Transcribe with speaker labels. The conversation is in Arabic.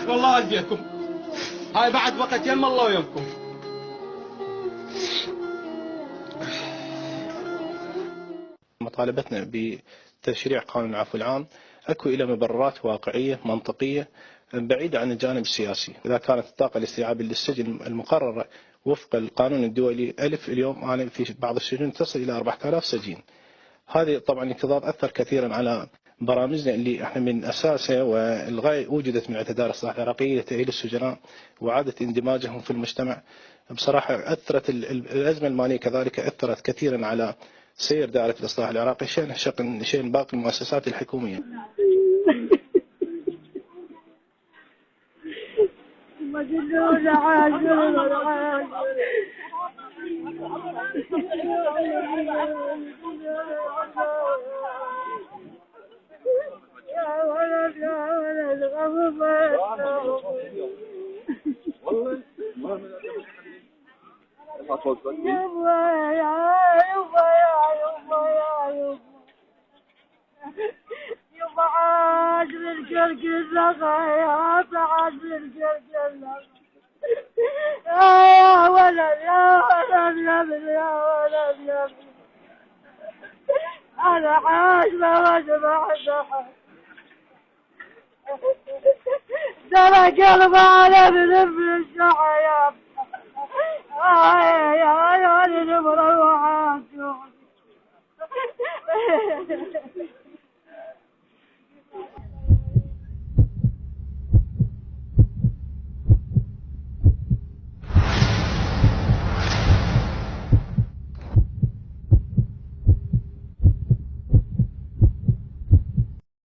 Speaker 1: والله ألقيكم. هاي بعد وقت يم الله ويمكم.
Speaker 2: مطالبتنا بتشريع قانون العفو العام اكو الى مبررات واقعيه منطقيه بعيده عن الجانب السياسي. اذا كانت الطاقه الاستيعابيه للسجن المقرره وفق القانون الدولي 1000، اليوم انا في بعض السجون تصل الى 4000 سجين. هذه طبعا انتظار اثر كثيرا على برامجنا اللي احنا من اساسها والغايه وجدت من اعتدال الاصلاح العراقيه لتاهيل السجناء واعاده اندماجهم في المجتمع. بصراحه اثرت الازمه الماليه كذلك اثرت كثيرا على سير دائره الاصلاح العراقي شان باقي المؤسسات الحكوميه.
Speaker 3: يا ولد يا ولد والله يبا يا يبا يبا عاد بالكرك الزغيات عاد بالكرك يا ولد يا ولد يا ابن يا ولد يا ابن انا عاجبه واسمع الضحك ترى قلب على بذنب الشعيات يا ولد مروعات